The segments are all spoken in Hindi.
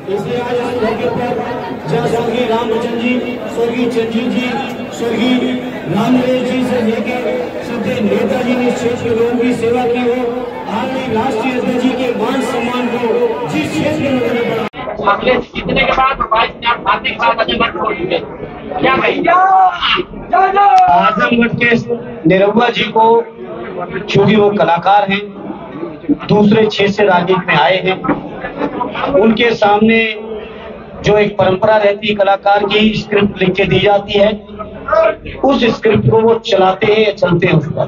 इसलिए आज इस मौके पर जहाँ स्वर्गीय रामबच्चन जी, स्वर्गीय चंजीत जी, स्वर्गीय रामनरेश जी से लेकर श्रद्धेय नेताजी ने क्षेत्र के लोगों की सेवा की हो, आदरणीय राष्ट्रीय अध्यक्ष जी के मान सम्मान को जिस क्षेत्र में उन्होंने बढ़ा जीतने के बाद क्या कहेंगे? आजमगढ़ के निरहुआ जी को, क्योंकि वो कलाकार हैं, दूसरे क्षेत्र से राजनीति में आए हैं, उनके सामने जो एक परंपरा रहती है कलाकार की, स्क्रिप्ट लिख के दी जाती है, उस स्क्रिप्ट को वो चलाते हैं या चलते हैं उस पर।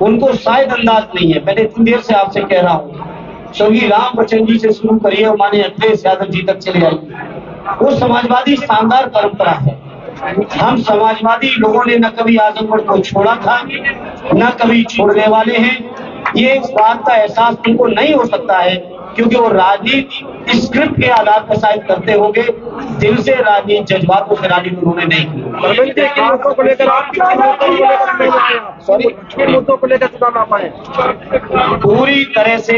उनको शायद अंदाज नहीं है। मैंने इतनी देर से आपसे कह रहा हूँ, स्वर्गीय रामबच्चन जी से शुरू करिए और माननीय अखिलेश यादव जी तक चले आइए। वो समाजवादी शानदार परंपरा है। हम समाजवादी लोगों ने न कभी आजमगढ़ को छोड़ा था, न कभी छोड़ने वाले हैं। ये इस बात का एहसास उनको नहीं हो सकता है, क्योंकि वो राजनीति स्क्रिप्ट के आधार पर शायद करते होंगे, दिल से राजनीति, जज्बातों से राजनीति उन्होंने नहीं की। मुद्दों को लेकर चुनाव ना पाए पूरी तरह से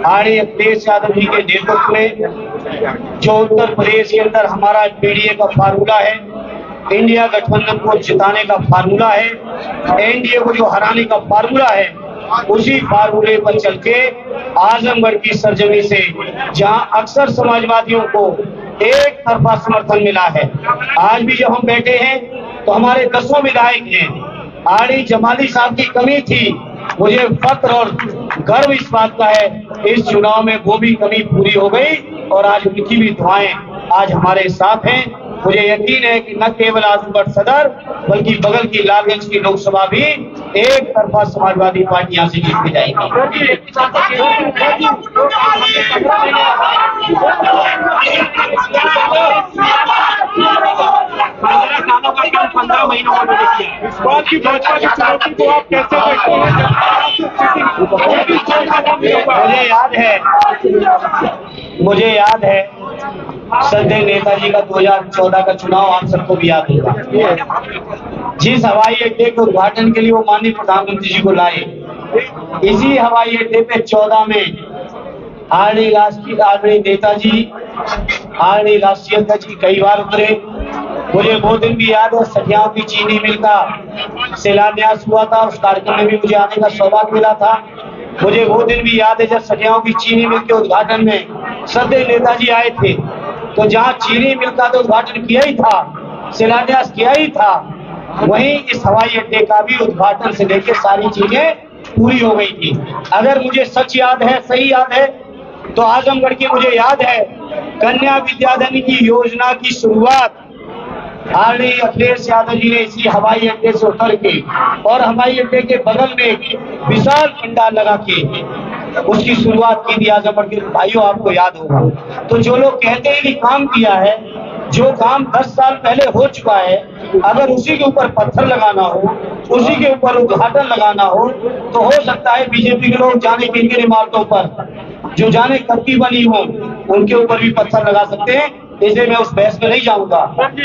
आर्य अखिलेश यादव जी के नेतृत्व में, जो उत्तर प्रदेश के अंदर हमारा पीडीए का फार्मूला है, इंडिया गठबंधन को जिताने का फार्मूला है, एनडीए को जो हराने का फार्मूला है, उसी फार्मूले पर चल के आजमगढ़ की सरजमी से, जहां अक्सर समाजवादियों को एक तरफा समर्थन मिला है, आज भी जब हम बैठे हैं तो हमारे 10 विधायक हैं। आड़ी जमाली साहब की कमी थी, मुझे फख्र और गर्व इस बात का है, इस चुनाव में वो भी कमी पूरी हो गई और आज उनकी भी दुआएं आज हमारे साथ हैं। मुझे यकीन है कि न केवल आजमगढ़ सदर बल्कि बगल की लालगंज की लोकसभा भी एक तरफा समाजवादी पार्टी यहाँ से जीत के जाएगी। इस बात की भाजपा की चुनौती को आप कैसे देखते हैं? मुझे याद है श्रद्धेय नेताजी का 2014 का चुनाव आप सबको भी याद होगा। जिस हवाई अड्डे के उद्घाटन के लिए वो माननीय प्रधानमंत्री जी को लाए, इसी हवाई अड्डे पे 14 में आदरणीय नेताजी, आदरणीय राष्ट्रीय अध्यक्ष जी कई बार उतरे। मुझे वो दिन भी याद है, सठियाओं की चीनी मिल का शिलान्यास हुआ था, उस कार्यक्रम में भी मुझे आने का सौभाग्य मिला था। मुझे वो दिन भी याद है जब सठियाओं की चीनी मिल के उद्घाटन में श्रद्धेय नेताजी आए थे, तो जहां चीनी मिल का तो उद्घाटन किया ही था, शिलान्यास किया ही था, वहीं इस हवाई अड्डे का भी उद्घाटन से लेकर सारी चीजें पूरी हो गई थी। अगर मुझे सच याद है, सही याद है, तो आजमगढ़ की मुझे याद है कन्या विद्याधन की योजना की शुरुआत आदरणीय अखिलेश यादव जी ने इसी हवाई अड्डे से उतर के और हवाई अड्डे के बगल में एक विशाल पंडाल लगा के उसकी शुरुआत की थी। आजमगढ़ के भाइयों, आपको याद होगा। तो जो लोग कहते हैं कि काम किया है, जो काम 10 साल पहले हो चुका है, अगर उसी के ऊपर पत्थर लगाना हो, उसी के ऊपर उद्घाटन लगाना हो, तो हो सकता है बीजेपी के लोग जाने किन किन इमारतों पर जो जाने कब की बनी हो उनके ऊपर भी पत्थर लगा सकते हैं। इसलिए मैं उस बहस में नहीं जाऊंगा।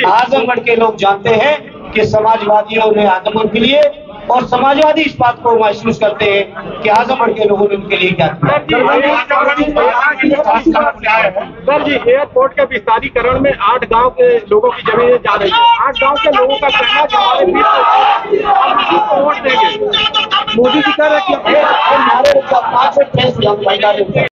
आजमगढ़ के लोग जानते हैं कि समाजवादियों ने आजमगढ़ के लिए, और समाजवादी इस बात को महसूस करते हैं कि आजमगढ़ के लोगों ने उनके लिए क्या किया। सर जी, एयरपोर्ट के विस्तारीकरण में 8 गांव के लोगों की जमीनें जा रही है। 8 गांव के लोगों का कहना है कि हमारे वोट देंगे। मोदी जी कह रहे हैं कि